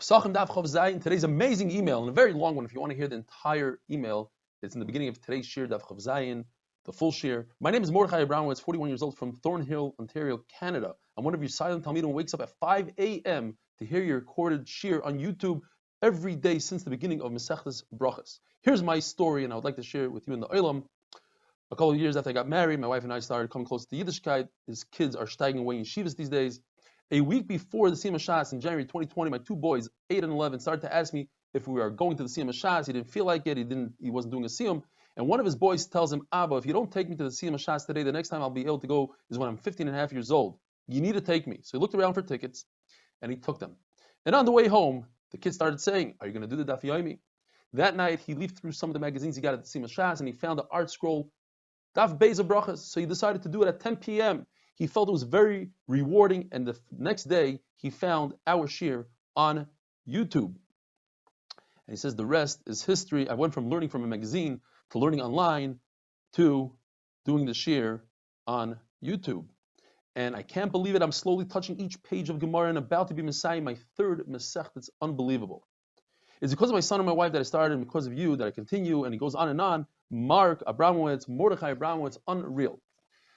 Pesachim Daf Chav Zayin. Today's amazing email, and a very long one. If you want to hear the entire email, it's in the beginning of today's shir Daf Chav Zayin, the full shir. My name is Mordechai Abramowitz, 41 years old, from Thornhill, Ontario, Canada. I'm one of your silent Talmidim who wakes up at 5 a.m. to hear your recorded shir on YouTube every day since the beginning of Masechtas Brachas. Here's my story, and I would like to share it with you in the Olam. A couple of years after I got married, my wife and I started coming close to Yiddishkeit. His kids are steiging away in yeshivas these days. A week before the Siyam Shas in January 2020, my two boys, 8 and 11, started to ask me if we are going to the Siyam Shas. He didn't feel like it. He wasn't doing a Siyam. And one of his boys tells him, Abba, if you don't take me to the Siyam Shas today, the next time I'll be able to go is when I'm 15 and a half years old. You need to take me. So he looked around for tickets, and he took them. And on the way home, the kid started saying, are you going to do the Daf Yomi? That night, he leafed through some of the magazines he got at the Siyam Shas, and he found the art scroll, Daf Beis Brachas. So he decided to do it at 10 p.m. He felt it was very rewarding, and the next day he found our shir on YouTube. And he says the rest is history. I went from learning from a magazine to learning online to doing the shir on YouTube. And I can't believe it. I'm slowly touching each page of Gemara and about to be Messiah, my third Masech. It's unbelievable. It's because of my son and my wife that I started, and because of you that I continue, and he goes on and on. Mark Abramowitz, Mordechai Abramowitz, unreal.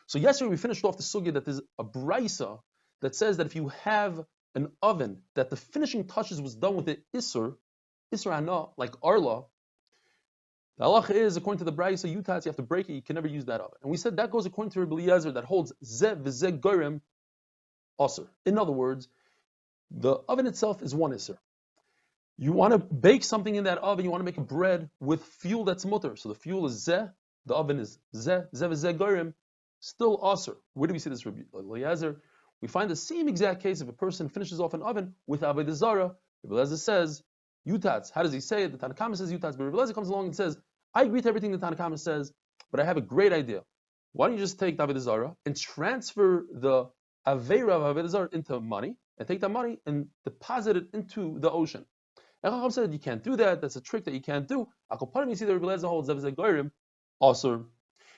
So yesterday we finished off the sugya that there's a brisa that says that if you have an oven that the finishing touches was done with the Isser Hana, like Arla, the halacha is, according to the brisa, Yutatz, you have to break it, you can never use that oven. And we said that goes according to R Eli Stefansky that holds Zeh v'Zeh Gorem Aser. In other words, the oven itself is one Isser. You want to bake something in that oven, you want to make a bread with fuel that's mutter. So the fuel is Zeh, the oven is Zeh v'Zeh Gorem, still aser. Where do we see this, Rabbi Eliezer? We find the same exact case if a person finishes off an oven with avodah zarah. Rabbi Eliezer says, Yutatz. How does he say it? The Tanna Kama says Yutatz, but Rabbi Eliezer comes along and says, I agree to everything the Tanna Kama says, but I have a great idea. Why don't you just take the avodah zarah and transfer the aveira of avodah zarah into money, and take that money and deposit it into the ocean? And Chacham said, you can't do that. That's a trick that you can't do. Akopanim, you see that Rabbi Eliezer holds Zeh Goyim aser.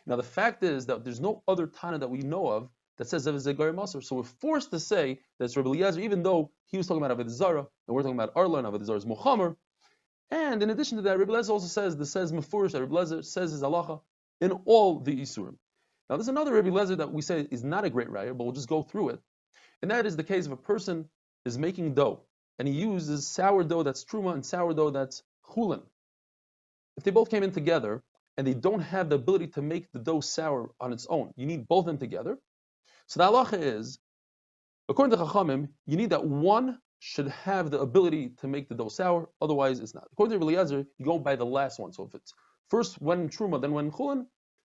Now the fact is that there's no other Tana that we know of that says Zeh v'Zeh Goyim aser. So we're forced to say that it's Rabbi Eliezer, even though he was talking about avodah zarah, and we're talking about Arla, and avodah zarah is Mochamer. And in addition to that, Rabbi Eliezer also says, this says Mefurish, that Rabbi Eliezer says his halacha in all the Isurim. Now there's another Rabbi Eliezer that we say is not a great raya, but we'll just go through it. And that is the case of a person is making dough, and he uses sourdough that's truma and sourdough that's chulin. If they both came in together, and they don't have the ability to make the dough sour on its own, you need both of them together. So the halacha is, according to Chachamim, you need that one should have the ability to make the dough sour, otherwise it's not. According to Rabbi Eliezer, you go by the last one. So if it's first when truma, then when chulin,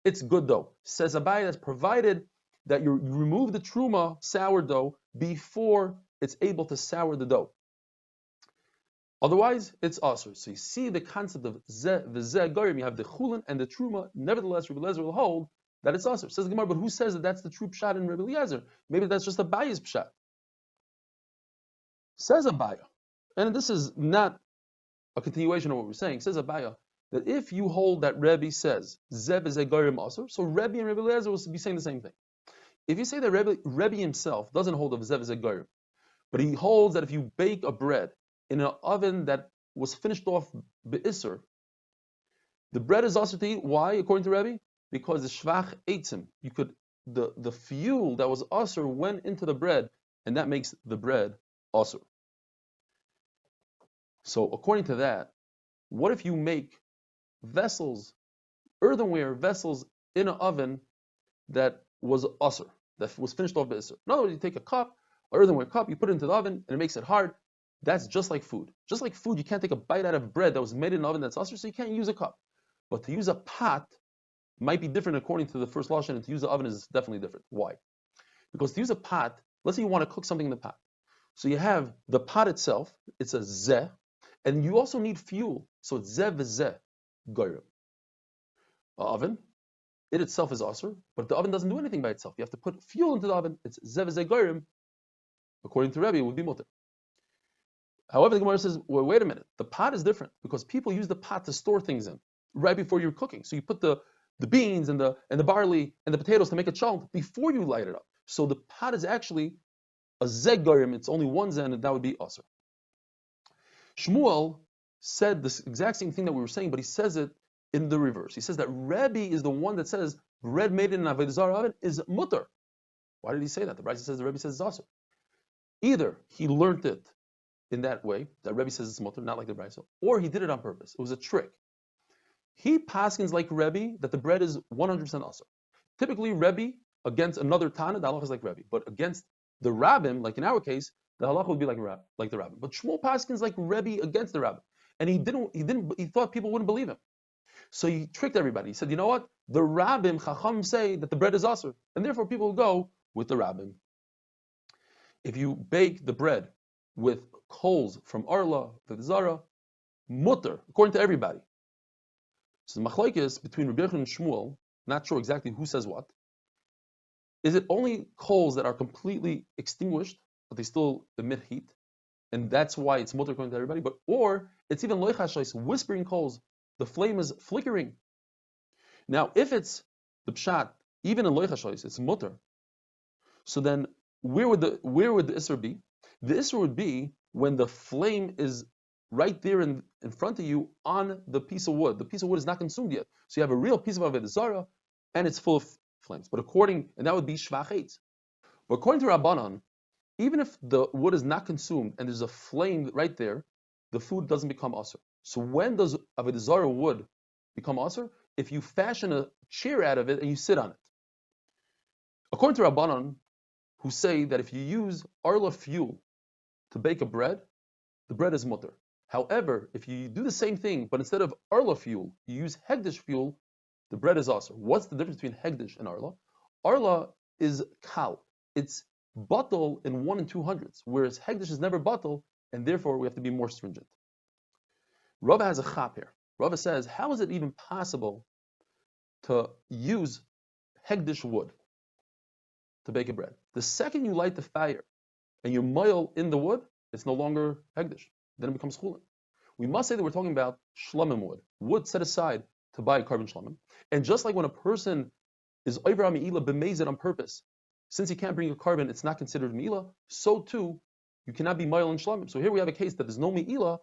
it's good dough. Says Abai, that's provided that you remove the truma sourdough before it's able to sour the dough. Otherwise, it's aser. So you see the concept of Zeh v'Zeh Goyim, you have the chulin and the truma. Nevertheless, Rabbi Eliezer will hold that it's aser. Says the Gemara, but who says that that's the true pshat in Rabbi Eliezer? Maybe that's just a Abaya's pshat. Says Abaya, and this is not a continuation of what we're saying. Says Abaya that if you hold that Rebbe says Zeh v'Zeh Goyim aser, so Rebbe and Rabbi Eliezer will be saying the same thing. If you say that Rebbe himself doesn't hold of Zeh v'Zeh Goyim, but he holds that if you bake a bread in an oven that was finished off be'isr, the bread is also to eat. Why, according to Rebbe? Because the shvach eitzim, the fuel that was asr went into the bread, and that makes the bread asr. So according to that, what if you make vessels, earthenware vessels, in an oven that was asr, that was finished off be'isr? In other words, you take a cup, an earthenware cup, you put it into the oven, and it makes it hard. That's just like food. Just like food, you can't take a bite out of bread that was made in an oven that's asr, so you can't use a cup. But to use a pot might be different according to the first lashon, and to use an oven is definitely different. Why? Because to use a pot, let's say you want to cook something in the pot. So you have the pot itself, it's a zeh, and you also need fuel. So it's zeh v'zeh goyim. An oven, it itself is asr, but the oven doesn't do anything by itself. You have to put fuel into the oven, it's zeh v'zeh goyim. According to Rebbe, it would be mutter. However, the Gemara says, well, wait a minute, the pot is different because people use the pot to store things in right before you're cooking. So you put the beans and the barley and the potatoes to make a chalk before you light it up. So the pot is actually a zeg goyim, it's only one zen, and that would be aser. Shmuel said this exact same thing that we were saying, but he says it in the reverse. He says that Rebbe is the one that says bread made in an avodah zarah oven is mutter. Why did he say that? The Brisa says the Rebbe says it's asur. Either he learned it in that way, that Rebbe says it's mutter, not like the Brisa, or he did it on purpose. It was a trick. He paskins like Rebbe that the bread is 100% asur. Typically, Rebbe against another Tana, the halacha is like Rebbe, but against the Rabbim, like in our case, the halacha would be like the Rabbim. But Shmuel paskins like Rebbe against the Rabbim, and he thought people wouldn't believe him. So he tricked everybody. He said, you know what? The Rabbim, Chacham say that the bread is asur, and therefore people will go with the Rabbim. If you bake the bread with coals from Arla, the Zara, mutter, according to everybody. So the machlokes between Rabbi Yochanan and Shmuel, not sure exactly who says what. Is it only coals that are completely extinguished, but they still emit heat, and that's why it's mutter according to everybody? Or it's even loichashais, whispering coals, the flame is flickering. Now, if it's the pshat, even in loichashais, it's mutter. So then, where would the isser be? The isser would be when the flame is right there in front of you on the piece of wood. The piece of wood is not consumed yet. So you have a real piece of avodah zarah, and it's full of flames. And that would be shvach eitz. But according to Rabbanan, even if the wood is not consumed and there's a flame right there, the food doesn't become asur. So when does avodah zarah wood become asur? If you fashion a chair out of it and you sit on it. According to Rabbanan, who say that if you use arla fuel to bake a bread, the bread is mutter. However, if you do the same thing, but instead of arla fuel, you use hegdish fuel, the bread is asur. What's the difference between hegdish and arla? Arla is kal. It's batal in 1 and 200s, whereas hegdish is never batal, and therefore we have to be more stringent. Rava has a chap here. Rava says, how is it even possible to use hegdish wood to bake a bread? The second you light the fire and you moil in the wood, it's no longer hegdish. Then it becomes chulin. We must say that we're talking about shlamim wood set aside to buy carbon shlamim. And just like when a person is over me'ilah b'mezid on purpose, since he can't bring a carbon, it's not considered me'ilah. So too, you cannot be moil in shlamim. So here we have a case that there's no me'ilah,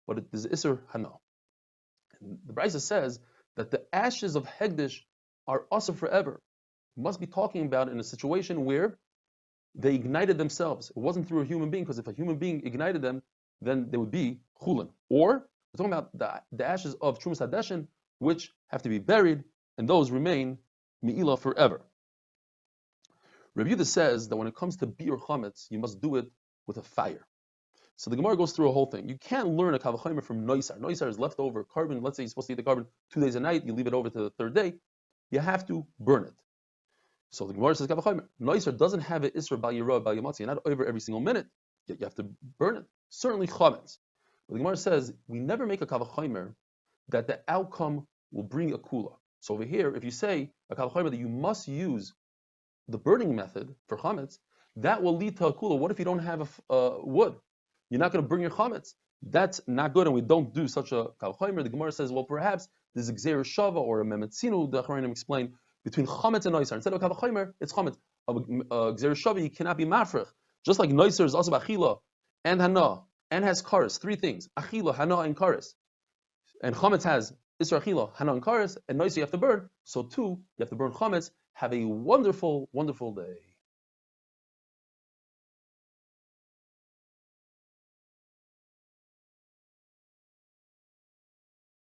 but it is iser hana. And the Brisa says that the ashes of hegdish are asur forever. We must be talking about in a situation where they ignited themselves. It wasn't through a human being, because if a human being ignited them, then they would be chulin. Or we're talking about the ashes of Trumas Hadeshin, which have to be buried, and those remain me'ilah forever. Rabbi Yehuda says that when it comes to biur chametz, you must do it with a fire. So the Gemara goes through a whole thing. You can't learn a kavachomer from noisar. Noisar is leftover carbon. Let's say you're supposed to eat the carbon 2 days a night. You leave it over to the third day. You have to burn it. So the Gemara says kavachomer. Noisar doesn't have an isra bal yirah bal yamatzi. You're not over every single minute. Yet you have to burn it. Certainly chametz. But the Gemara says we never make a kavachomer that the outcome will bring a kula. So over here, if you say a kavachomer that you must use the burning method for chametz, that will lead to a kula. What if you don't have wood? You're not going to burn your chametz. That's not good, and we don't do such a kavachomer. The Gemara says, well, perhaps there's a gzeir shava or a memetzinu. The Chachamim explain between chametz and noisar. Instead of kavachomer, it's chametz. A gzeir shava, you cannot be mafrech. Just like noisar is also achila and hana and has kares. 3 things: achila, hana, and kares. And chametz has isra achila, hana, and kares. And noisar you have to burn. So too, you have to burn chametz. Have a wonderful, wonderful day.